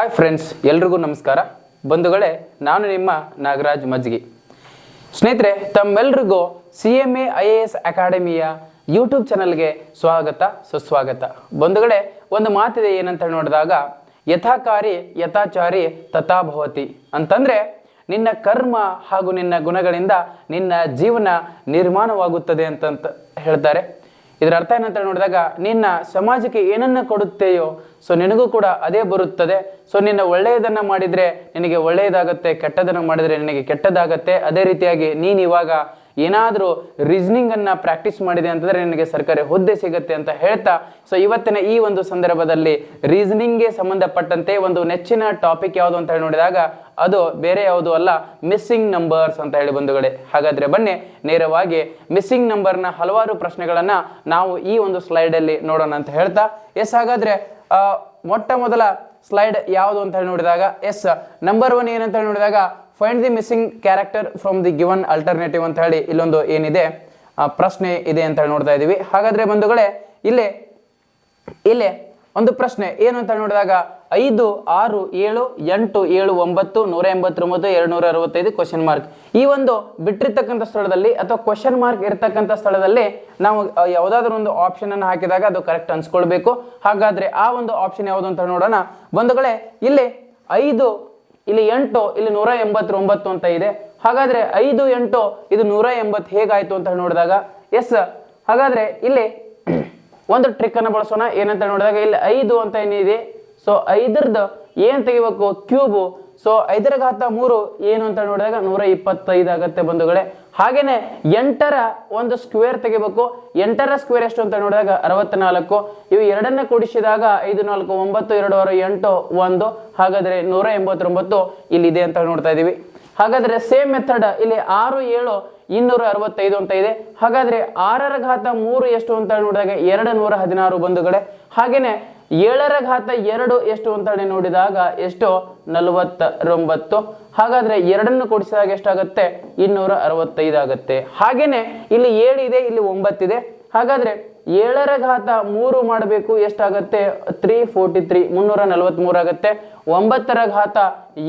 Hi friends, ಎಲ್ರಿಗೂ ನಮಸ್ಕಾರ. ಬಂಧುಗಳೇ, ನಾನು ನಿಮ್ಮ ನಾಗರಾಜ್ ಮಜ್ಗಿ. ಸ್ನೇಹಿತರೆ, ತಮ್ಮೆಲ್ರಿಗೂ CMA IAS ಅಕಾಡೆಮಿಯ ಯೂಟ್ಯೂಬ್ ಚಾನಲ್ಗೆ ಸ್ವಾಗತ ಸುಸ್ವಾಗತ. ಬಂಧುಗಳೇ, ಒಂದು ಮಾತಿದೆ ಏನಂತ ನೋಡಿದಾಗ, ಯಥಾಕಾರಿ ಯಥಾಚಾರಿ ತಥಾಭವತಿ ಅಂತಂದ್ರೆ ನಿನ್ನ ಕರ್ಮ ಹಾಗೂ ನಿನ್ನ ಗುಣಗಳಿಂದ ನಿನ್ನ ಜೀವನ ನಿರ್ಮಾಣವಾಗುತ್ತದೆ ಅಂತ ಹೇಳ್ತಾರೆ. ಇದರ ಅರ್ಥ ಏನಂತ ನೋಡಿದಾಗ, ನಿನ್ನ ಸಮಾಜಕ್ಕೆ ಏನನ್ನ ಕೊಡುತ್ತೆಯೋ ಸೊ ನಿನಗೂ ಕೂಡ ಅದೇ ಬರುತ್ತದೆ. ಸೊ ನಿನ್ನ ಒಳ್ಳೆಯದನ್ನ ಮಾಡಿದ್ರೆ ನಿನಗೆ ಒಳ್ಳೆಯದಾಗತ್ತೆ, ಕೆಟ್ಟದನ್ನ ಮಾಡಿದ್ರೆ ನಿನಗೆ ಕೆಟ್ಟದಾಗತ್ತೆ. ಅದೇ ರೀತಿಯಾಗಿ ನೀನು ಇವಾಗ ಏನಾದರೂ ರೀಸನಿಂಗ್ ಅನ್ನ ಪ್ರಾಕ್ಟೀಸ್ ಮಾಡಿದೆ ಅಂತಂದ್ರೆ ನಿನಗೆ ಸರ್ಕಾರಿ ಹುದ್ದೆ ಸಿಗುತ್ತೆ ಅಂತ ಹೇಳ್ತಾ, ಸೊ ಇವತ್ತಿನ ಈ ಒಂದು ಸಂದರ್ಭದಲ್ಲಿ ರೀಸನಿಂಗ್ಗೆ ಸಂಬಂಧಪಟ್ಟಂತೆ ಒಂದು ನೆಚ್ಚಿನ ಟಾಪಿಕ್ ಯಾವುದು ಅಂತ ಹೇಳಿ ನೋಡಿದಾಗ ಅದು ಬೇರೆ ಯಾವುದು ಅಲ್ಲ, ಮಿಸ್ಸಿಂಗ್ ನಂಬರ್ಸ್ ಅಂತ ಹೇಳಿ ಬಂಧುಗಳೇ. ಹಾಗಾದ್ರೆ ಬನ್ನಿ ನೇರವಾಗಿ ಮಿಸ್ಸಿಂಗ್ ನಂಬರ್ನ ಹಲವಾರು ಪ್ರಶ್ನೆಗಳನ್ನ ನಾವು ಈ ಒಂದು ಸ್ಲೈಡ್ ಅಲ್ಲಿ ನೋಡೋಣ ಅಂತ ಹೇಳ್ತಾ, ಹಾಗಾದ್ರೆ ಮೊಟ್ಟ ಮೊದಲ ಸ್ಲೈಡ್ ಯಾವುದು ಅಂತ ಹೇಳಿ ನೋಡಿದಾಗ ನಂಬರ್ 1 ಏನಂತ ಹೇಳಿ ನೋಡಿದಾಗ, find the missing character from the given alternative ಅಂತ ಹೇಳಿ ಇಲ್ಲೊಂದು ಏನಿದೆ ಪ್ರಶ್ನೆ ಇದೆ ಅಂತ ಹೇಳಿ ನೋಡ್ತಾ ಇದೀವಿ. ಹಾಗಾದ್ರೆ ಬಂಧುಗಳೇ, ಇಲ್ಲೇ ಒಂದು ಪ್ರಶ್ನೆ ಏನು ಅಂತ ನೋಡಿದಾಗ 5, 6, 7, 8, 7, 9, 189, 265 ಕ್ವಶನ್ ಮಾರ್ಕ್. ಈ ಒಂದು ಬಿಟ್ಟಿರ್ತಕ್ಕಂಥ ಸ್ಥಳದಲ್ಲಿ ಅಥವಾ ಕ್ವಶನ್ ಮಾರ್ಕ್ ಇರ್ತಕ್ಕಂಥ ಸ್ಥಳದಲ್ಲಿ ನಾವು ಯಾವುದಾದ್ರೂ ಒಂದು ಆಪ್ಷನ್ ಅನ್ನು ಹಾಕಿದಾಗ ಅದು ಕರೆಕ್ಟ್ ಅನ್ಸ್ಕೊಳ್ಬೇಕು. ಹಾಗಾದ್ರೆ ಆ ಒಂದು ಆಪ್ಷನ್ ಯಾವುದು ಅಂತ ನೋಡೋಣ ಬಂಧುಗಳೇ. ಇಲ್ಲಿ 5, ಇಲ್ಲಿ 8, ಇಲ್ಲಿ 189 ಅಂತ ಇದೆ. ಹಾಗಾದ್ರೆ 5, 8 ಇದು 180 ಹೇಗಾಯ್ತು ಅಂತ ನೋಡಿದಾಗ ಹಾಗಾದ್ರೆ ಇಲ್ಲಿ ಒಂದು ಟ್ರಿಕ್ ಅನ್ನು ಬಳಸೋಣ. ಏನಂತ ನೋಡಿದಾಗ, ಇಲ್ಲಿ 5 ಅಂತ ಏನಿದೆ, ಸೊ 5ರದ್ದು ಏನ್ ತೆಗಿಬೇಕು, ಕ್ಯೂಬು. ಸೊ 5ರ ಘಾತ 3 ಏನು ಅಂತ ನೋಡಿದಾಗ 125 ಆಗತ್ತೆ ಬಂಧುಗಳೇ. ಹಾಗೇನೆ 8ರ ಒಂದು ಸ್ಕ್ವೇರ್ ತೆಗಿಬೇಕು. 8ರ ಸ್ಕ್ವೇರ್ ಎಷ್ಟು ಅಂತ ನೋಡಿದಾಗ 64. ಇವು ಎರಡನ್ನ ಕೂಡಿಸಿದಾಗ 5, 4, 9, 2, 6, 8, 1. ಹಾಗಾದ್ರೆ 189 ಇಲ್ಲಿ ಇದೆ ಅಂತ ನೋಡ್ತಾ ಇದೀವಿ. ಹಾಗಾದ್ರೆ ಸೇಮ್ ಮೆಥಡ್ ಇಲ್ಲಿ 6, 7, 265 ಅಂತ ಇದೆ. ಹಾಗಾದ್ರೆ 6ರ ಘಾತ 3 ಎಷ್ಟು ಅಂತ ನೋಡಿದಾಗ 216 ಬಂಧುಗಳೇ. ಹಾಗೇನೆ 7ರ ಘಾತ 2 ಎಷ್ಟು ಅಂತ ನೋಡಿದಾಗ ಎಷ್ಟು, 49. ಹಾಗಾದ್ರೆ ಎರಡನ್ನು ಕೂಡಿಸಿದಾಗ ಎಷ್ಟಾಗತ್ತೆ, 265 ಆಗತ್ತೆ. ಹಾಗೇನೆ ಇಲ್ಲಿ 7 ಇದೆ, ಇಲ್ಲಿ 9 ಇದೆ. ಹಾಗಾದ್ರೆ 7ರ ಘಾತ 3 ಮಾಡಬೇಕು, ಎಷ್ಟಾಗತ್ತೆ, 343, 343 ಆಗತ್ತೆ. 9ರ ಘಾತ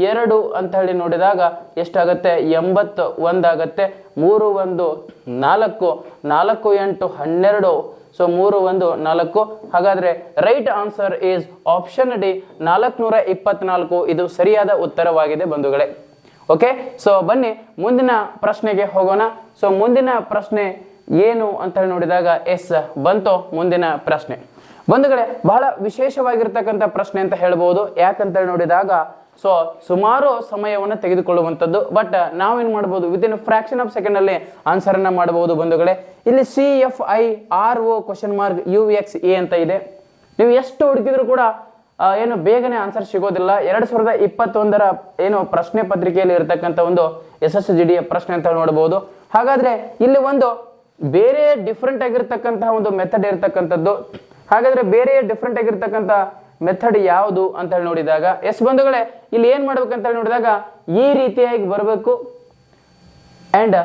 2 ಅಂತ ಹೇಳಿ ನೋಡಿದಾಗ ಎಷ್ಟಾಗತ್ತೆ, 81 ಆಗತ್ತೆ. 3, 1, 4, 4, 8, 12. ಸೊ 3, 1, 4. ಹಾಗಾದ್ರೆ right answer is option D, 424. ಇದು ಸರಿಯಾದ ಉತ್ತರವಾಗಿದೆ ಬಂಧುಗಳೇ. ಓಕೆ, ಸೊ ಬನ್ನಿ ಮುಂದಿನ ಪ್ರಶ್ನೆಗೆ ಹೋಗೋಣ. ಸೊ ಮುಂದಿನ ಪ್ರಶ್ನೆ ಏನು ಅಂತ ಹೇಳಿ ನೋಡಿದಾಗ ಬಂತು ಮುಂದಿನ ಪ್ರಶ್ನೆ ಬಂಧುಗಳೇ. ಬಹಳ ವಿಶೇಷವಾಗಿರ್ತಕ್ಕಂಥ ಪ್ರಶ್ನೆ ಅಂತ ಹೇಳ್ಬೋದು. ಯಾಕಂತ ಹೇಳಿ ನೋಡಿದಾಗ, ಸೊ ಸುಮಾರು ಸಮಯವನ್ನು ತೆಗೆದುಕೊಳ್ಳುವಂಥದ್ದು. ಬಟ್ ನಾವೇನ್ ಮಾಡ್ಬೋದು, ವಿದಿನ್ ಫ್ರಾಕ್ಷನ್ ಆಫ್ ಸೆಕೆಂಡ್ ಅಲ್ಲಿ ಆನ್ಸರ್ ಅನ್ನ ಮಾಡಬಹುದು ಬಂಧುಗಳೇ. ಇಲ್ಲಿ CFIRO ಕ್ವಶನ್ ಮಾರ್ಕ್ UXA ಅಂತ ಇದೆ. ನೀವು ಎಷ್ಟು ಹುಡುಕಿದ್ರು ಕೂಡ ಏನು ಬೇಗನೆ ಆನ್ಸರ್ ಸಿಗೋದಿಲ್ಲ. 2021ರ ಏನು ಪ್ರಶ್ನೆ ಪತ್ರಿಕೆಯಲ್ಲಿ ಇರತಕ್ಕಂಥ ಒಂದು SSGD ಪ್ರಶ್ನೆ ಅಂತ ನೋಡಬಹುದು. ಹಾಗಾದ್ರೆ ಇಲ್ಲಿ ಒಂದು ಬೇರೆ ಡಿಫ್ರೆಂಟ್ ಆಗಿರ್ತಕ್ಕಂತಹ ಒಂದು ಮೆಥಡ್ ಇರ್ತಕ್ಕಂಥದ್ದು. ಹಾಗಾದ್ರೆ ಬೇರೆ ಡಿಫ್ರೆಂಟ್ ಆಗಿರ್ತಕ್ಕಂಥ ಮೆಥಡ್ ಯಾವುದು ಅಂತ ಹೇಳಿ ನೋಡಿದಾಗ ಬಂಧುಗಳೇ, ಇಲ್ಲಿ ಏನ್ ಮಾಡ್ಬೇಕಂತ ಹೇಳಿ ನೋಡಿದಾಗ, ಈ ರೀತಿಯಾಗಿ ಬರಬೇಕು ಅಂಡ್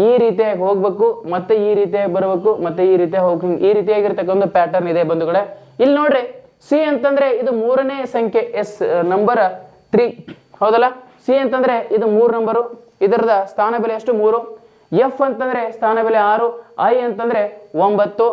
ಈ ರೀತಿಯಾಗಿ ಹೋಗ್ಬೇಕು, ಮತ್ತೆ ಈ ರೀತಿಯಾಗಿ ಬರಬೇಕು, ಮತ್ತೆ ಈ ರೀತಿಯಾಗಿ ಹೋಗ್ಬೇಕು. ಈ ರೀತಿಯಾಗಿರ್ತಕ್ಕಂಥ ಒಂದು ಪ್ಯಾಟರ್ನ್ ಇದೆ ಬಂಧುಗಳೇ. ಇಲ್ಲಿ ನೋಡ್ರಿ, C ಅಂತಂದ್ರೆ ಇದು 3ನೇ ಸಂಖ್ಯೆ, ನಂಬರ್ 3 ಹೌದಲ್ಲ. C ಅಂತಂದ್ರೆ ಇದು 3 ನಂಬರು, ಇದರದ ಸ್ಥಾನ ಬೆಲೆ ಎಷ್ಟು, 3. F ಅಂತಂದ್ರೆ ಸ್ಥಾನ ಬೆಲೆ 6. I ಅಂತಂದ್ರೆ 9.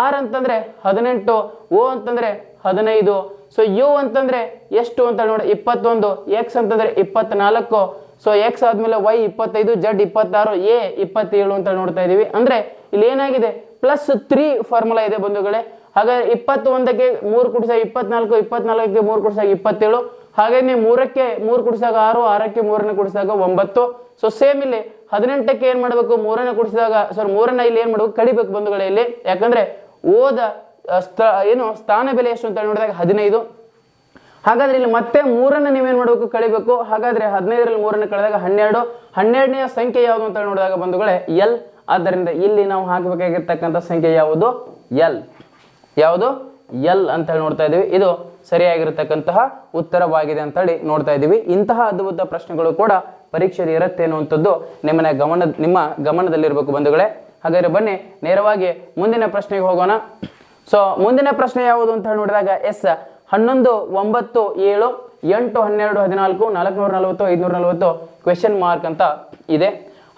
R ಅಂತಂದ್ರೆ 18. O ಅಂತಂದ್ರೆ 15. ಸೊ U ಅಂತಂದ್ರೆ ಎಷ್ಟು ಅಂತ ನೋಡಿ 21. X ಅಂತಂದ್ರೆ 24. ಸೊ X ಆದ್ಮೇಲೆ Y 25, Z 26, A 27 ಅಂತ ನೋಡ್ತಾ ಇದೀವಿ. ಅಂದ್ರೆ ಇಲ್ಲಿ ಏನಾಗಿದೆ, +3 ಫಾರ್ಮುಲಾ ಇದೆ ಬಂಧುಗಳೇ. ಹಾಗಾದ್ರೆ 21ಕ್ಕೆ 3 ಕೂಡಿಸಾಗ 24, 24ಕ್ಕೆ 3 ಕೂಡಿಸಾಗ 27. ಹಾಗೇನೆ 3ಕ್ಕೆ 3 ಕೂಡಿಸಾಗ 6, 6ಕ್ಕೆ 3ನ್ನ ಕೂಡಿಸಿದಾಗ 9. ಸೊ ಸೇಮ್ ಇಲ್ಲಿ 18ಕ್ಕೆ ಏನ್ ಮಾಡ್ಬೇಕು, 3ನ್ನ ಕೂಡಿಸಿದಾಗ 3ನ್ನ ಇಲ್ಲಿ ಏನ್ ಮಾಡ್ಬೇಕು, ಕಡಿಬೇಕು ಬಂಧುಗಳೇ ಇಲ್ಲಿ. ಯಾಕಂದ್ರೆ ಓದ ಏನು ಸ್ಥಾನ ಬೆಲೆ ಎಷ್ಟು ಅಂತ ನೋಡಿದಾಗ 15. ಹಾಗಾದ್ರೆ ಇಲ್ಲಿ ಮತ್ತೆ 3ನ್ನ ನೀವೇನ್ ಮಾಡ್ಬೇಕು, ಕಳಿಬೇಕು. ಹಾಗಾದ್ರೆ 15ರಲ್ಲಿ 3ನ್ನ ಕಳೆದಾಗ 12. 12ನೇ ಸಂಖ್ಯೆ ಯಾವುದು ಅಂತ ನೋಡಿದಾಗ ಬಂಧುಗಳೇ L. ಆದ್ದರಿಂದ ಇಲ್ಲಿ ನಾವು ಹಾಕಬೇಕಾಗಿರ್ತಕ್ಕಂಥ ಸಂಖ್ಯೆ ಯಾವುದು, L. ಯಾವುದು, L ಅಂತ ಹೇಳಿ ನೋಡ್ತಾ ಇದೀವಿ. ಇದು ಸರಿಯಾಗಿರ್ತಕ್ಕಂತಹ ಉತ್ತರವಾಗಿದೆ ಅಂತ ಹೇಳಿ ನೋಡ್ತಾ ಇದೀವಿ. ಇಂತಹ ಅದ್ಭುತ ಪ್ರಶ್ನೆಗಳು ಕೂಡ ಪರೀಕ್ಷೆಯಲ್ಲಿ ಇರುತ್ತೆ ಅನ್ನುವಂಥದ್ದು ನಿಮ್ಮ ಗಮನದಲ್ಲಿರ್ಬೇಕು ಬಂಧುಗಳೇ. ಹಾಗಾದ್ರೆ ಬನ್ನಿ ನೇರವಾಗಿ ಮುಂದಿನ ಪ್ರಶ್ನೆಗೆ ಹೋಗೋಣ. ಸೊ ಮುಂದಿನ ಪ್ರಶ್ನೆ ಯಾವುದು ಅಂತ ಹೇಳಿ ನೋಡಿದಾಗ 11, 9, 7, 8 12 14 440 540 ಕ್ವೆಶನ್ ಮಾರ್ಕ್ ಅಂತ ಇದೆ.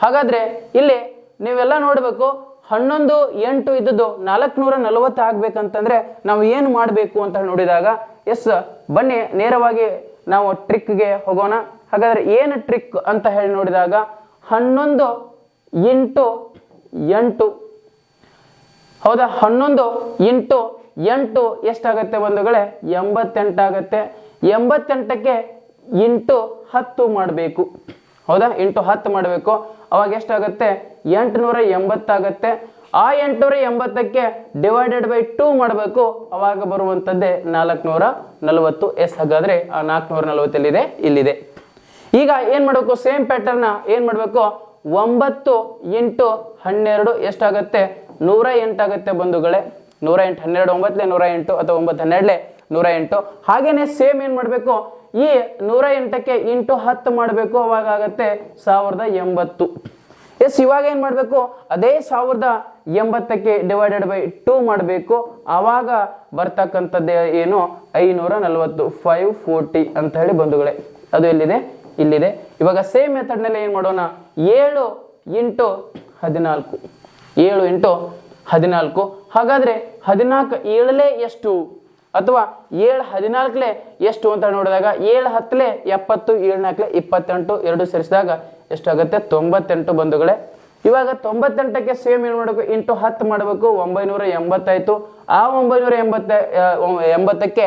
ಹಾಗಾದ್ರೆ ಇಲ್ಲಿ ನೀವೆಲ್ಲ ನೋಡಬೇಕು 11 8 ಇದ್ದದ್ದು 440 ಆಗ್ಬೇಕಂತಂದ್ರೆ ನಾವು ಏನು ಮಾಡಬೇಕು ಅಂತ ನೋಡಿದಾಗ ಎಸ್ ಬನ್ನಿ ನೇರವಾಗಿ ನಾವು ಟ್ರಿಕ್ಗೆ ಹೋಗೋಣ. ಹಾಗಾದ್ರೆ ಏನು ಟ್ರಿಕ್ ಅಂತ ಹೇಳಿ ನೋಡಿದಾಗ 11 ಇಂಟು 8 ಹೌದಾ 11 ಇಂಟು 8 ಎಷ್ಟಾಗತ್ತೆ ಬಂಧುಗಳೇ 88 ಆಗತ್ತೆ. 88ಕ್ಕೆ ಇಂಟು 10 ಮಾಡಬೇಕು ಹೌದಾ ಇಂಟು 10 ಮಾಡಬೇಕು. ಅವಾಗ ಎಷ್ಟಾಗತ್ತೆ 880 ಆಗತ್ತೆ. ಆ 880ಕ್ಕೆ ಡಿವೈಡೆಡ್ ಬೈ 2 ಮಾಡಬೇಕು. ಅವಾಗ ಬರುವಂಥದ್ದೇ 440. ಎಸ್ ಹಾಗಾದ್ರೆ ಆ 440 ಎಲ್ಲಿದೆ ಇಲ್ಲಿದೆ. ಈಗ ಏನ್ ಮಾಡಬೇಕು ಸೇಮ್ ಪ್ಯಾಟರ್ನ್ ಏನ್ ಮಾಡಬೇಕು 9 ಇಂಟು 12 ಎಷ್ಟಾಗತ್ತೆ 108 ಆಗತ್ತೆ ಬಂಧುಗಳೇ. 108 12 9 108 ಅಥವಾ 9 12 108. ಹಾಗೇನೆ ಸೇಮ್ ಏನ್ ಮಾಡಬೇಕು ಈ 108ಕ್ಕೆ ಇಂಟು 10 ಮಾಡಬೇಕು. ಅವಾಗ ಆಗತ್ತೆ 1080. ಎಸ್ ಇವಾಗ ಏನ್ ಮಾಡಬೇಕು ಅದೇ 1080ಕ್ಕೆ ಡಿವೈಡೆಡ್ ಬೈ 2 ಮಾಡಬೇಕು. ಆವಾಗ ಬರ್ತಕ್ಕಂಥದ್ದೇ ಏನು 540 540 ಅಂತ ಹೇಳಿ ಬಂಧುಗಳೇ ಅದು ಎಲ್ಲಿದೆ ಇಲ್ಲಿದೆ. ಇವಾಗ ಸೇಮ್ ಮೆಥಡ್ ನಲ್ಲಿ ಏನ್ ಮಾಡೋಣ 7 ಇಂಟು 14 7 ಇಂಟು 14. ಹಾಗಾದ್ರೆ 14 7ಲೇ ಎಷ್ಟು ಅಥವಾ 7 14ಲೇ ಎಷ್ಟು ಅಂತ ನೋಡಿದಾಗ 7 10ಲೇ 70 7 4ಲೇ 28 ಎರಡು ಸೇರಿಸಿದಾಗ ಎಷ್ಟಾಗುತ್ತೆ 98 ಬಂಧುಗಳೇ. ಇವಾಗ 98ಕ್ಕೆ ಸೇಮ್ ಏನ್ ಮಾಡಬೇಕು ಇಂಟು 10 ಮಾಡಬೇಕು. 980 ಆಯ್ತು. ಆ 980ಕ್ಕೆ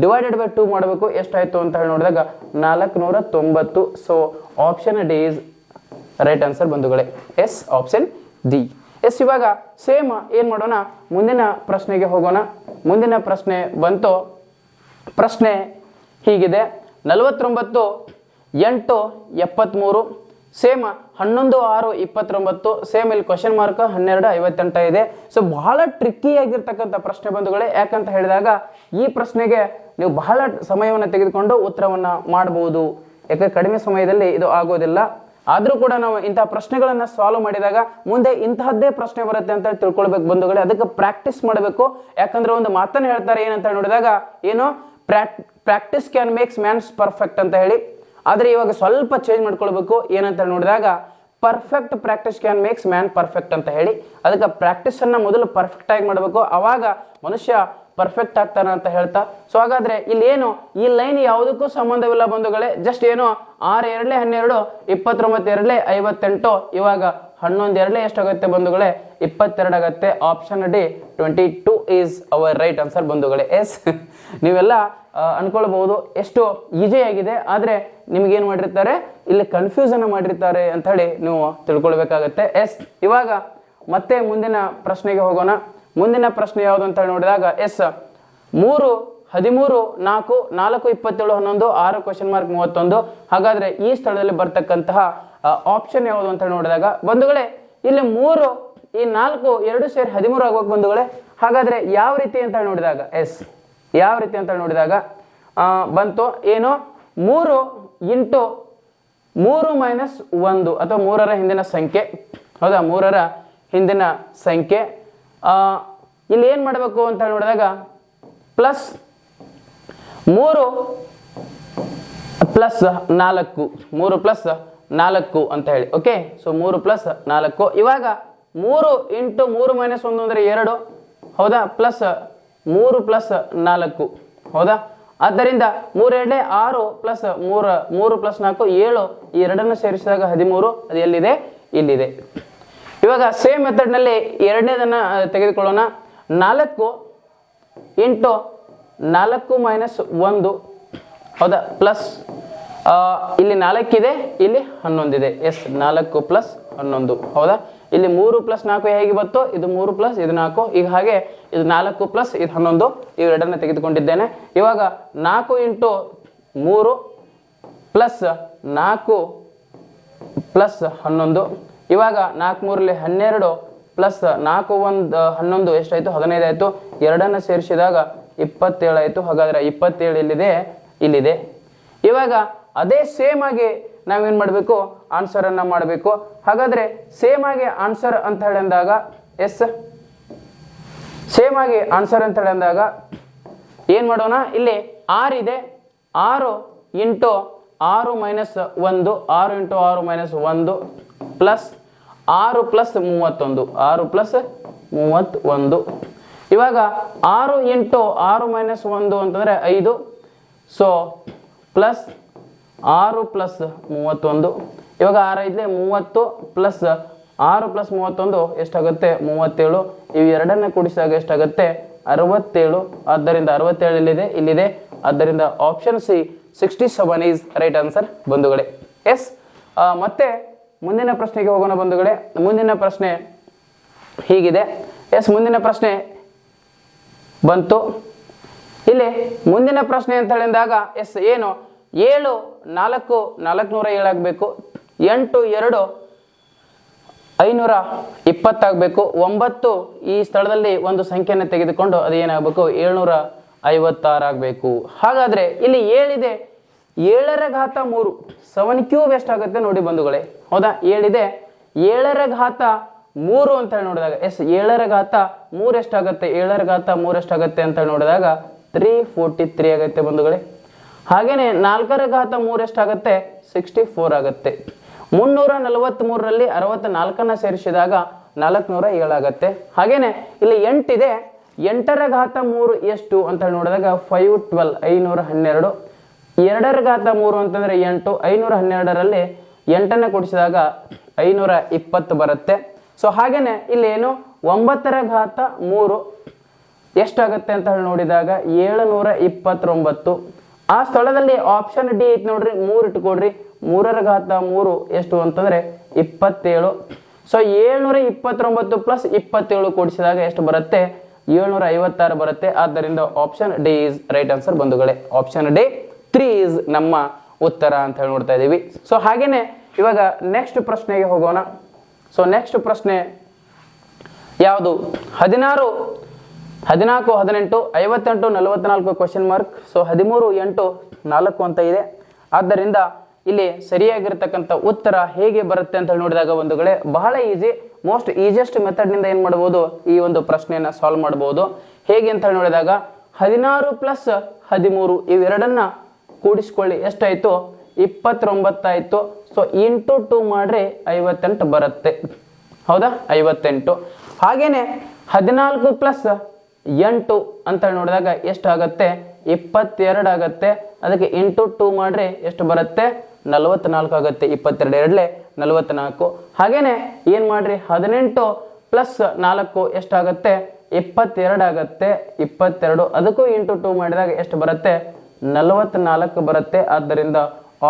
ಡಿವೈಡೆಡ್ ಬೈ 2 ಮಾಡಬೇಕು. ಎಷ್ಟಾಯ್ತು ಅಂತ ಹೇಳಿ ನೋಡಿದಾಗ 490. So option D is right answer ಬಂಧುಗಳೇ. Yes option D. ಎಸ್ ಇವಾಗ ಸೇಮ್ ಏನ್ ಮಾಡೋಣ ಮುಂದಿನ ಪ್ರಶ್ನೆಗೆ ಹೋಗೋಣ. ಮುಂದಿನ ಪ್ರಶ್ನೆ ಬಂತು. ಪ್ರಶ್ನೆ ಹೀಗಿದೆ 49 8 73 ಸೇಮ್ 11 6 29 ಸೇಮ್ ಇಲ್ಲಿ ಕ್ವಶನ್ ಮಾರ್ಕ್ 12 58 ಇದೆ. ಸೊ ಬಹಳ ಟ್ರಿಕ್ಕಿ ಆಗಿರ್ತಕ್ಕಂಥ ಪ್ರಶ್ನೆ ಬಂಧುಗಳೇ. ಯಾಕಂತ ಹೇಳಿದಾಗ ಈ ಪ್ರಶ್ನೆಗೆ ನೀವು ಬಹಳ ಸಮಯವನ್ನು ತೆಗೆದುಕೊಂಡು ಉತ್ತರವನ್ನ ಮಾಡಬಹುದು. ಯಾಕೆ ಕಡಿಮೆ ಸಮಯದಲ್ಲಿ ಇದು ಆಗೋದಿಲ್ಲ. ಆದ್ರೂ ಕೂಡ ನಾವು ಇಂತಹ ಪ್ರಶ್ನೆಗಳನ್ನ ಸಾಲ್ವ್ ಮಾಡಿದಾಗ ಮುಂದೆ ಇಂತಹದ್ದೇ ಪ್ರಶ್ನೆ ಬರುತ್ತೆ ಅಂತ ತಿಳ್ಕೊಳ್ಬೇಕು ಬಂಧುಗಳೇ. ಅದಕ್ಕೆ ಪ್ರಾಕ್ಟೀಸ್ ಮಾಡಬೇಕು. ಯಾಕಂದ್ರೆ ಒಂದು ಮಾತನ್ನ ಹೇಳ್ತಾರೆ ಏನಂತ ನೋಡಿದಾಗ ಏನು practice can makes mans perfect ಅಂತ ಹೇಳಿ. ಆದ್ರೆ ಇವಾಗ ಸ್ವಲ್ಪ ಚೇಂಜ್ ಮಾಡ್ಕೊಳ್ಬೇಕು. ಏನಂತ ನೋಡಿದಾಗ perfect practice can makes man perfect ಅಂತ ಹೇಳಿ. ಅದಕ್ಕೆ ಪ್ರಾಕ್ಟೀಸ್ ಅನ್ನ ಮೊದಲು ಪರ್ಫೆಕ್ಟ್ ಆಗಿ ಮಾಡಬೇಕು. ಅವಾಗ ಮನುಷ್ಯ ಪರ್ಫೆಕ್ಟ್ ಆಗ್ತಾನ ಅಂತ ಹೇಳ್ತಾ. ಸೊ ಹಾಗಾದ್ರೆ ಇಲ್ಲಿ ಏನು ಈ ಲೈನ್ ಯಾವುದಕ್ಕೂ ಸಂಬಂಧವಿಲ್ಲ ಬಂಧುಗಳೇ. ಜಸ್ಟ್ ಏನು 6 2 12 29 2 58. ಇವಾಗ 11 2 ಎಷ್ಟಾಗುತ್ತೆ ಬಂಧುಗಳೇ 22 ಆಗತ್ತೆ. Option D 22 is our right answer ಬಂಧುಗಳೇ. ಎಸ್ ನೀವೆಲ್ಲ ಅನ್ಕೊಳ್ಬಹುದು ಎಷ್ಟು ಈಜಿ ಆಗಿದೆ. ಆದ್ರೆ ನಿಮ್ಗೆ ಏನ್ ಮಾಡಿರ್ತಾರೆ ಇಲ್ಲಿ ಕನ್ಫ್ಯೂಸನ್ ಮಾಡಿರ್ತಾರೆ ಅಂತ ಹೇಳಿ ನೀವು ತಿಳ್ಕೊಳ್ಬೇಕಾಗತ್ತೆ. ಎಸ್ ಇವಾಗ ಮತ್ತೆ ಮುಂದಿನ ಪ್ರಶ್ನೆಗೆ ಹೋಗೋಣ. ಮುಂದಿನ ಪ್ರಶ್ನೆ ಯಾವುದು ಅಂತ ನೋಡಿದಾಗ ಎಸ್ 3 13 4 4 27 11 6 ಕ್ವಶನ್ ಮಾರ್ಕ್ 31. ಹಾಗಾದ್ರೆ ಈ ಸ್ಥಳದಲ್ಲಿ ಬರ್ತಕ್ಕಂತಹ ಆಪ್ಷನ್ ಯಾವುದು ಅಂತ ನೋಡಿದಾಗ ಬಂಧುಗಳೇ ಇಲ್ಲಿ 3 ಈ 4 2 ಸೇರಿ 13 ಆಗ್ಬೇಕು ಬಂಧುಗಳೇ. ಹಾಗಾದ್ರೆ ಯಾವ ರೀತಿ ಅಂತ ನೋಡಿದಾಗ ಎಸ್ ಯಾವ ರೀತಿ ಅಂತ ನೋಡಿದಾಗ ಬಂತು ಏನು 3 ಇಂಟು 3 ಮೈನಸ್ 1 ಅಥವಾ 3ರ ಹಿಂದಿನ ಸಂಖ್ಯೆ ಹೌದಾ 3ರ ಹಿಂದಿನ ಸಂಖ್ಯೆ. ಇಲ್ಲಿ ಏನ್ ಮಾಡಬೇಕು ಅಂತ ನೋಡಿದಾಗ ಪ್ಲಸ್ 3 ಪ್ಲಸ್ 4 3 ಪ್ಲಸ್ 4 ಅಂತ ಹೇಳಿ. Okay so 3 plus 4. ಇವಾಗ 3 ಇಂಟು 3 ಮೈನಸ್ 1 ಅಂದ್ರೆ 2 ಹೌದಾ ಪ್ಲಸ್ 3 ಪ್ಲಸ್ 4 ಹೌದಾ. ಆದ್ದರಿಂದ 3 2 6 ಪ್ಲಸ್ 3 ಪ್ಲಸ್ 4 7 ಈ ಎರಡನ್ನು ಸೇರಿಸಿದಾಗ 13. ಅದು ಎಲ್ಲಿದೆ ಇಲ್ಲಿದೆ. ಇವಾಗ ಸೇಮ್ ಮೆಥಡ್ ನಲ್ಲಿ ಎರಡನೇದನ್ನ ತೆಗೆದುಕೊಳ್ಳೋಣ. 4 ಇಂಟು 4 ಮೈನಸ್ 1 ಹೌದಾ ಪ್ಲಸ್ ಇಲ್ಲಿ 4 ಇದೆ ಇಲ್ಲಿ 11 ಇದೆ. ಎಸ್ 4 ಪ್ಲಸ್ 11 ಹೌದಾ. ಇಲ್ಲಿ 3 ಪ್ಲಸ್ 4 ಹೇಗೆ ಬಂತು ಇದು 3 ಪ್ಲಸ್ ಇದು 4. ಈಗ ಹಾಗೆ ಇದು 4 ಪ್ಲಸ್ ಇದು 11 ಇವೆರಡನ್ನ ತೆಗೆದುಕೊಂಡಿದ್ದೇನೆ. ಇವಾಗ 4 ಇಂಟು 3 ಪ್ಲಸ್ 4 ಪ್ಲಸ್ 11. ಇವಾಗ 4 3ರಲ್ಲಿ 12 ಪ್ಲಸ್ 4 1 11 ಎಷ್ಟಾಯ್ತು 15 ಆಯ್ತು. ಎರಡನ್ನ ಸೇರಿಸಿದಾಗ 27 ಆಯ್ತು. ಹಾಗಾದ್ರೆ 27 ಎಲ್ಲಿದೆ ಇಲ್ಲಿದೆ. ಇವಾಗ ಅದೇ ಸೇಮ್ ಆಗಿ ನಾವೇನ್ ಮಾಡಬೇಕು ಆನ್ಸರ್ ಅನ್ನ ಮಾಡಬೇಕು. ಹಾಗಾದ್ರೆ ಸೇಮ್ ಆಗಿ ಆನ್ಸರ್ ಅಂತ ಹೇಳಿದಾಗ ಎಸ್ ಸೇಮ್ ಆಗಿ ಆನ್ಸರ್ ಅಂತ ಹೇಳಿದಾಗ ಏನ್ ಮಾಡೋಣ ಇಲ್ಲಿ 6 ಇದೆ 6 into 6 minus 1 6 into 6 minus 1 plus 6 plus 31 6 plus 31 ಇವಾಗ 6 ಇಂಟು 6 ಮೈನಸ್ 1 ಅಂತಂದರೆ 5 ಸೊ ಪ್ಲಸ್ 6 ಪ್ಲಸ್ 31 ಇವಾಗ 6 ಐದಲೇ 30 ಪ್ಲಸ್ 6 ಪ್ಲಸ್ 31 ಎಷ್ಟಾಗುತ್ತೆ 37 ಇವು ಎರಡನ್ನ ಕೂಡಿಸಿದಾಗ ಎಷ್ಟಾಗುತ್ತೆ 67 ಆದ್ದರಿಂದ 67 ಇಲ್ಲಿದೆ ಆದ್ದರಿಂದ option C 67 is right answer ಬಂಧುಗಳೇ. ಎಸ್ ಮತ್ತೆ ಮುಂದಿನ ಪ್ರಶ್ನೆಗೆ ಹೋಗೋಣ ಬಂಧುಗಳೇ. ಮುಂದಿನ ಪ್ರಶ್ನೆ ಹೀಗಿದೆ. ಎಸ್ ಮುಂದಿನ ಪ್ರಶ್ನೆ ಬಂತು ಇಲ್ಲಿ. ಮುಂದಿನ ಪ್ರಶ್ನೆ ಅಂತ ಹೇಳಿದಾಗ ಎಸ್ ಏನು 7 4 407 ಆಗಬೇಕು, 8 2 520 ಆಗಬೇಕು, 9 ಈ ಸ್ಥಳದಲ್ಲಿ ಒಂದು ಸಂಖ್ಯೆಯನ್ನು ತೆಗೆದುಕೊಂಡು ಅದು ಏನಾಗಬೇಕು 756 ಆಗಬೇಕು. ಹಾಗಾದ್ರೆ ಇಲ್ಲಿ 7 ಇದೆ, 7 ರ ಘಾತ 3 7 ಕ್ಯೂಬ್ ಎಷ್ಟಾಗುತ್ತೆ ನೋಡಿ ಬಂಧುಗಳೇ. ಹೌದಾ 7 ಇದೆ, 7 ರ ಘಾತ 3 ಅಂತ ಹೇಳಿ ನೋಡಿದಾಗ ಎಸ್ 7 ರ ಘಾತ 3 ಎಷ್ಟಾಗುತ್ತೆ 7 ರ ಘಾತ 3 ಎಷ್ಟಾಗುತ್ತೆ ಅಂತ ನೋಡಿದಾಗ 343 ಆಗುತ್ತೆ ಬಂಧುಗಳೇ. ಹಾಗೇನೆ 4 ರ ಘಾತ 3 ಎಷ್ಟಾಗುತ್ತೆ 64 ಆಗುತ್ತೆ. 343ರಲ್ಲಿ 64ನ್ನ ಸೇರಿಸಿದಾಗ 407 ಆಗುತ್ತೆ. ಹಾಗೇನೆ ಇಲ್ಲಿ 8 ಇದೆ, 8 ರ ಘಾತ 3 ಎಷ್ಟು ಅಂತ ಹೇಳಿ ನೋಡಿದಾಗ 512 512 2 ರ ಘಾತ 3 ಅಂತಂದ್ರೆ 8 512ರಲ್ಲಿ 8ನ್ನ ಕೂಡಿಸಿದಾಗ 520 ಬರುತ್ತೆ. ಸೊ ಹಾಗೇನೆ ಇಲ್ಲಿ ಏನು 9 ರ ಘಾತ 3 ಎಷ್ಟಾಗುತ್ತೆ ಅಂತ ಹೇಳಿ ನೋಡಿದಾಗ 729. ಆ ಸ್ಥಳದಲ್ಲಿ ಆಪ್ಷನ್ ಡಿ ಐತಿ ನೋಡ್ರಿ, 3 ಇಟ್ಕೊಡ್ರಿ. 3 ರ ಘಾತ 3 ಎಷ್ಟು ಅಂತಂದ್ರೆ 27. ಸೊ 729 ಪ್ಲಸ್ 27 ಕೂಡಿಸಿದಾಗ ಎಷ್ಟು ಬರುತ್ತೆ 756 ಬರುತ್ತೆ. ಆದ್ದರಿಂದ option D is right answer ಬಂಧುಗಳೇ. ಆಪ್ಷನ್ ಡಿ 3 ಈಸ್ ನಮ್ಮ ಉತ್ತರ ಅಂತ ಹೇಳಿ ನೋಡ್ತಾ ಇದೀವಿ. ಸೊ ಹಾಗೇನೆ ಇವಾಗ ನೆಕ್ಸ್ಟ್ ಪ್ರಶ್ನೆಗೆ ಹೋಗೋಣ. ಸೊ ನೆಕ್ಸ್ಟ್ ಪ್ರಶ್ನೆ ಯಾವುದು 16 14 18 58 44 ಕ್ವಶನ್ ಮಾರ್ಕ್. ಸೊ 13 8 4 ಅಂತ ಇದೆ. ಆದ್ದರಿಂದ ಇಲ್ಲಿ ಸರಿಯಾಗಿರ್ತಕ್ಕಂಥ ಉತ್ತರ ಹೇಗೆ ಬರುತ್ತೆ ಅಂತ ಹೇಳಿ ನೋಡಿದಾಗ ಬಂಧುಗಳೇ ಬಹಳ ಈಸಿ, ಮೋಸ್ಟ್ ಈಸಿಯೆಸ್ಟ್ ಮೆಥಡ್ನಿಂದ ಏನು ಮಾಡ್ಬೋದು ಈ ಒಂದು ಪ್ರಶ್ನೆಯನ್ನು ಸಾಲ್ವ್ ಮಾಡ್ಬೋದು. ಹೇಗೆ ಅಂತ ಹೇಳಿ ನೋಡಿದಾಗ 16 ಪ್ಲಸ್ 13 ಇವೆರಡನ್ನ ಕೂಡಿಸ್ಕೊಳ್ಳಿ, ಎಷ್ಟಾಯಿತು 29 ಆಯಿತು. ಸೊ ಇಂಟು 2 ಮಾಡ್ರೆ 58 ಬರುತ್ತೆ. ಹೌದಾ 58. ಹಾಗೇನೆ 14 ಪ್ಲಸ್ 8 ಅಂತ ಹೇಳಿ ನೋಡಿದಾಗ ಎಷ್ಟಾಗತ್ತೆ 22 ಆಗತ್ತೆ. ಅದಕ್ಕೆ ಇಂಟು 2 ಮಾಡ್ರೆ ಎಷ್ಟು ಬರುತ್ತೆ 44 ಆಗುತ್ತೆ. 22 ಎರಡಲೆ 44. ಹಾಗೇನೆ ಏನ್ ಮಾಡ್ರಿ 18 ಪ್ಲಸ್ 4 ಎಷ್ಟಾಗತ್ತೆ 22 ಆಗತ್ತೆ. 22 ಅದಕ್ಕೂ ಇಂಟು 2 ಮಾಡಿದಾಗ ಎಷ್ಟು ಬರುತ್ತೆ 44 ಬರುತ್ತೆ. ಆದ್ದರಿಂದ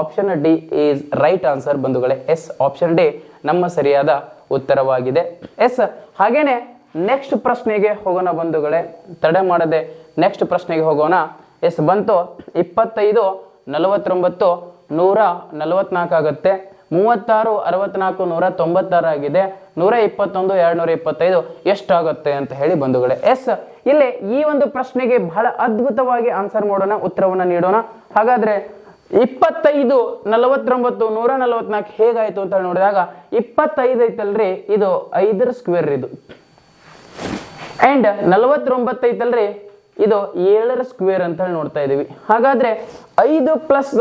option D is right answer ಬಂಧುಗಳೇ. ಎಸ್ ಆಪ್ಷನ್ ಡಿ ನಮ್ಮ ಸರಿಯಾದ ಉತ್ತರವಾಗಿದೆ. ಎಸ್ ಹಾಗೇನೆ ನೆಕ್ಸ್ಟ್ ಪ್ರಶ್ನೆಗೆ ಹೋಗೋಣ ಬಂಧುಗಳೇ, ತಡೆ ಮಾಡದೆ ನೆಕ್ಸ್ಟ್ ಪ್ರಶ್ನೆಗೆ ಹೋಗೋಣ. ಎಸ್ ಬಂತು 25 49 144 ಆಗುತ್ತೆ. 36 64 196 ಆಗಿದೆ. 121 225 ಎಷ್ಟಾಗುತ್ತೆ ಅಂತ ಹೇಳಿ ಬಂಧುಗಳೇ. ಎಸ್ ಇಲ್ಲಿ ಈ ಒಂದು ಪ್ರಶ್ನೆಗೆ ಬಹಳ ಅದ್ಭುತವಾಗಿ ಆನ್ಸರ್ ಮಾಡೋಣ, ಉತ್ತರವನ್ನ ನೀಡೋಣ. ಹಾಗಾದ್ರೆ 25 49 144 ಹೇಗಾಯ್ತು ಅಂತ ಹೇಳಿ ನೋಡಿದಾಗ 25 ಐತಲ್ರಿ ಇದು 5 ರ ಸ್ಕ್ವೇರ್ ಇದು, ಅಂಡ್ 49 ಐತಲ್ರಿ ಇದು 7 ರ ಸ್ಕ್ವೇರ್ ಅಂತ ಹೇಳಿ ನೋಡ್ತಾ ಇದೀವಿ. ಹಾಗಾದ್ರೆ 5 ಪ್ಲಸ್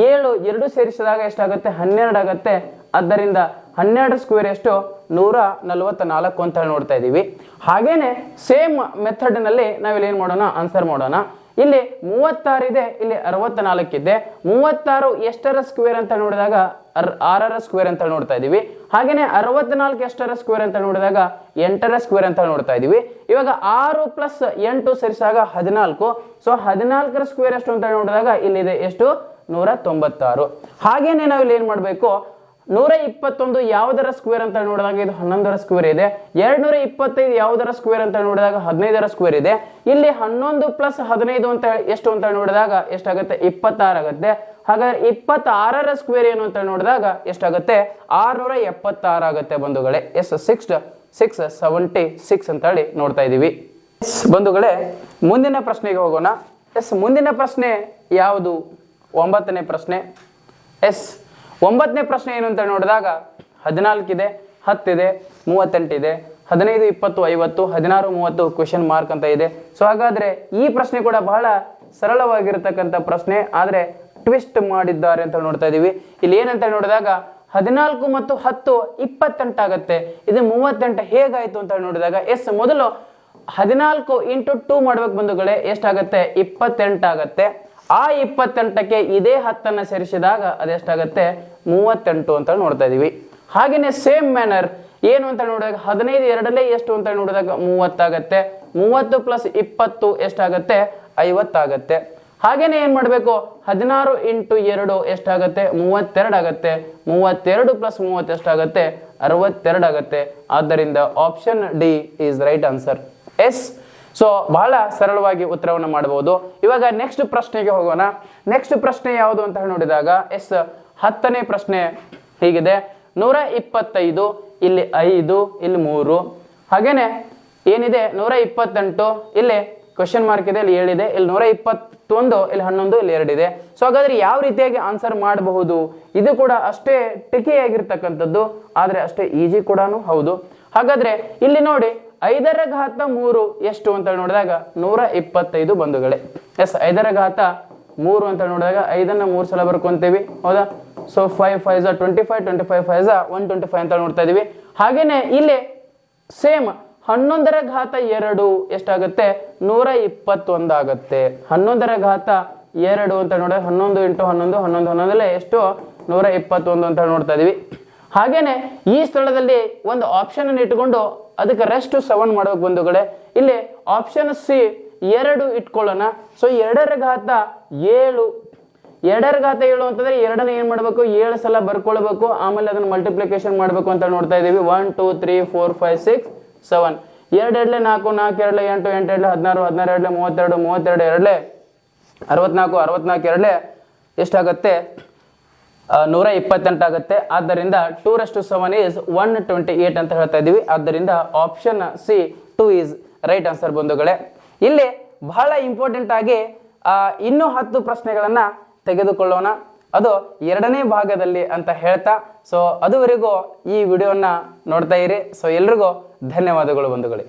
7 ಎರಡು ಸೇರಿಸಿದಾಗ ಎಷ್ಟಾಗುತ್ತೆ 12 ಆಗುತ್ತೆ. ಆದ್ದರಿಂದ 12 ಸ್ಕ್ವೇರ್ ಎಷ್ಟು 144 ಅಂತ ಹೇಳಿ ನೋಡ್ತಾ ಇದೀವಿ. ಹಾಗೇನೆ ಸೇಮ್ ಮೆಥಡ್ ನಲ್ಲಿ ನಾವಿಲ್ಲಿ ಏನ್ ಮಾಡೋಣ ಆನ್ಸರ್ ಮಾಡೋಣ. ಇಲ್ಲಿ 36 ಇದೆ, ಇಲ್ಲಿ 64 ಇದೆ. 36 ಎಷ್ಟರ ಸ್ಕ್ವೇರ್ ಅಂತ ನೋಡಿದಾಗ 6 ರ ಸ್ಕ್ವೇರ್ ಅಂತ ನೋಡ್ತಾ ಇದೀವಿ. ಹಾಗೇನೆ 64 ಎಷ್ಟರ ಸ್ಕ್ವೇರ್ ಅಂತ ನೋಡಿದಾಗ 8 ರ ಸ್ಕ್ವೇರ್ ಅಂತ ನೋಡ್ತಾ ಇದೀವಿ. ಇವಾಗ 6 ಪ್ಲಸ್ 8 ಸೇರಿಸಿದಾಗ 14. ಸೊ 14 ರ ಸ್ಕ್ವೇರ್ ಎಷ್ಟು ಅಂತ ನೋಡಿದಾಗ ಇಲ್ಲಿದೆ ಎಷ್ಟು 196. ಹಾಗೇನೆ ನಾವು ಇಲ್ಲಿ ಏನ್ ಮಾಡ್ಬೇಕು 121 ಯಾವುದರ ಸ್ಕ್ವೇರ್ ಅಂತ ನೋಡಿದಾಗ ಇದು 11 ರ ಸ್ಕ್ವೇರ್ ಇದೆ. 225 ಯಾವುದರ ಸ್ಕ್ವೇರ್ ಅಂತ ನೋಡಿದಾಗ 15 ರ ಸ್ಕ್ವೇರ್ ಇದೆ. ಇಲ್ಲಿ 11 ಪ್ಲಸ್ 15 ಅಂತ ಎಷ್ಟು ಅಂತ ನೋಡಿದಾಗ ಎಷ್ಟಾಗುತ್ತೆ 26 ಆಗುತ್ತೆ. ಹಾಗಾದ್ರೆ 26 ರ ಸ್ಕ್ವೇರ್ ಏನು ಅಂತ ನೋಡಿದಾಗ ಎಷ್ಟಾಗುತ್ತೆ 676 ಆಗುತ್ತೆ ಬಂಧುಗಳೇ. ಎಸ್ 676 ಅಂತ ಹೇಳಿ ನೋಡ್ತಾ ಇದೀವಿ. ಎಸ್ ಬಂಧುಗಳೇ ಮುಂದಿನ ಪ್ರಶ್ನೆಗೆ ಹೋಗೋಣ. ಎಸ್ ಮುಂದಿನ ಪ್ರಶ್ನೆ ಯಾವುದು 9ನೇ ಪ್ರಶ್ನೆ. ಎಸ್ 9ನೇ ಪ್ರಶ್ನೆ ಏನು ಅಂತ ನೋಡಿದಾಗ 14 ಇದೆ, 10 ಇದೆ, 38 ಇದೆ, 15 20 50 16 30 ಕ್ವೆಶನ್ ಮಾರ್ಕ್ ಅಂತ ಇದೆ. ಸೊ ಹಾಗಾದ್ರೆ ಈ ಪ್ರಶ್ನೆ ಕೂಡ ಬಹಳ ಸರಳವಾಗಿರತಕ್ಕಂಥ ಪ್ರಶ್ನೆ, ಆದ್ರೆ ಟ್ವಿಸ್ಟ್ ಮಾಡಿದ್ದಾರೆ ಅಂತ ನೋಡ್ತಾ ಇದೀವಿ. ಇಲ್ಲಿ ಏನಂತ ನೋಡಿದಾಗ 14 ಮತ್ತು 10 28 ಆಗುತ್ತೆ. ಇದು 38 ಹೇಗಾಯ್ತು ಅಂತ ನೋಡಿದಾಗ ಎಸ್ ಮೊದಲು 14 ಇಂಟು 2 ಮಾಡ್ಬೇಕು ಬಂಧುಗಳೇ, ಎಷ್ಟಾಗತ್ತೆ 28 ಆಗತ್ತೆ. ಆ 28ಕ್ಕೆ ಇದೇ 10 ಸೇರಿಸಿದಾಗ ಅದೆಷ್ಟಾಗತ್ತೆ 38 ಅಂತ ನೋಡ್ತಾ ಇದೀವಿ. ಹಾಗೇನೆ ಸೇಮ್ ಮ್ಯಾನರ್ ಏನು ಅಂತ ನೋಡಿದಾಗ 15 ಎರಡಲ್ಲೇ ಎಷ್ಟು ಅಂತ ನೋಡಿದಾಗ 30 ಆಗತ್ತೆ. 30 ಪ್ಲಸ್ 20 ಎಷ್ಟಾಗತ್ತೆ 50 ಆಗತ್ತೆ. ಹಾಗೇನೆ ಏನ್ ಮಾಡ್ಬೇಕು 16 ಇಂಟು 2 ಎಷ್ಟಾಗತ್ತೆ 32 ಆಗತ್ತೆ. 32 ಪ್ಲಸ್ 30 ಎಷ್ಟಾಗತ್ತೆ 62 ಆಗತ್ತೆ. ಆದ್ದರಿಂದ option D is right answer. Yes so ಬಹಳ ಸರಳವಾಗಿ ಉತ್ತರವನ್ನು ಮಾಡಬಹುದು. ಇವಾಗ ನೆಕ್ಸ್ಟ್ ಪ್ರಶ್ನೆಗೆ ಹೋಗೋಣ. ನೆಕ್ಸ್ಟ್ ಪ್ರಶ್ನೆ ಯಾವುದು ಅಂತ ನೋಡಿದಾಗ ಎಸ್ 10ನೇ ಪ್ರಶ್ನೆ ಹೀಗಿದೆ. 125 ಇಲ್ಲಿ 5 ಇಲ್ಲಿ 3 ಹಾಗೇನೆ ಏನಿದೆ 128 ಇಲ್ಲಿ ಕ್ವಶನ್ ಮಾರ್ಕ್ ಇದೆ, ಇಲ್ಲಿ 7 ಇದೆ, ಇಲ್ಲಿ 121 ಇಲ್ಲಿ 11 ಇಲ್ಲಿ 2 ಇದೆ. ಸೊ ಹಾಗಾದ್ರೆ ಯಾವ ರೀತಿಯಾಗಿ ಆನ್ಸರ್ ಮಾಡಬಹುದು? ಇದು ಕೂಡ ಅಷ್ಟೇ ಟ್ರಿಕಿ ಆಗಿರ್ತಕ್ಕಂಥದ್ದು, ಆದ್ರೆ ಅಷ್ಟೇ ಈಜಿ ಕೂಡ ಹೌದು. ಹಾಗಾದ್ರೆ ಇಲ್ಲಿ ನೋಡಿ 5ರ ಘಾತ 3 ಎಷ್ಟು ಅಂತ ನೋಡಿದಾಗ 125 ಬಂಧುಗಳೇ. ಎಸ್ 5ರ ಘಾತ 3 ಅಂತ ನೋಡಿದಾಗ 5ಅನ್ನ 3 ಸಲ ಬರ್ಕೊಂತೀವಿ, ಹೌದಾ? ಸೊ 5 5 25 25 5 125 ಅಂತ ನೋಡ್ತಾ ಇದೀವಿ. ಹಾಗೇನೆ ಇಲ್ಲಿ ಸೇಮ್ 11ರ ಘಾತ 2 ಎಷ್ಟಾಗುತ್ತೆ 121 ಆಗುತ್ತೆ. 11ರ ಘಾತ 2 ಅಂತ ನೋಡಿದಾಗ 11 ಇಂಟು 11 11 11 ಎಷ್ಟು 121 ಅಂತ ನೋಡ್ತಾ ಇದೀವಿ. ಹಾಗೇನೆ ಈ ಸ್ಥಳದಲ್ಲಿ ಒಂದು ಆಪ್ಷನ್ ಅನ್ನು ಇಟ್ಕೊಂಡು ಅದಕ್ಕೆ ರೆಸ್ಟ್ 7 ಮಾಡಬೇಕು ಬಂಧುಗಳೇ. ಇಲ್ಲಿ ಆಪ್ಷನ್ ಸಿ 2 ಇಟ್ಕೊಳ್ಳೋಣ. ಸೊ 2ರ ಘಾತ 7 2ರ ಘಾತ 7 ಅಂತಂದ್ರೆ 2ನ್ನ ಏನ್ ಮಾಡ್ಬೇಕು 7 ಸಲ ಬರ್ಕೊಳ್ಬೇಕು, ಆಮೇಲೆ ಅದನ್ನ ಮಲ್ಟಿಪ್ಲಿಕೇಶನ್ ಮಾಡ್ಬೇಕು ಅಂತ ನೋಡ್ತಾ ಇದೀವಿ. 1 2 3 4 5 6 7 2 2 4 4 2 8 8 2 16 16 2 32 32 2 64 64 2 ಎಷ್ಟಾಗತ್ತೆ 128 ಆಗುತ್ತೆ. ಆದ್ದರಿಂದ 2:7 ಈಸ್ 128 ಅಂತ ಹೇಳ್ತಾ ಇದೀವಿ. ಆದ್ದರಿಂದ option C 2 is right answer ಬಂಧುಗಳೇ. ಇಲ್ಲಿ ಬಹಳ ಇಂಪಾರ್ಟೆಂಟ್ ಆಗಿ ಇನ್ನೂ 10 ಪ್ರಶ್ನೆಗಳನ್ನ ತೆಗೆದುಕೊಳ್ಳೋಣ, ಅದು 2ನೇ ಭಾಗದಲ್ಲಿ ಅಂತ ಹೇಳ್ತಾ. ಸೊ ಅದುವರೆಗೂ ಈ ವಿಡಿಯೋನ ನೋಡ್ತಾ ಇರಿ. ಸೊ ಎಲ್ರಿಗೂ ಧನ್ಯವಾದಗಳು ಬಂಧುಗಳೇ.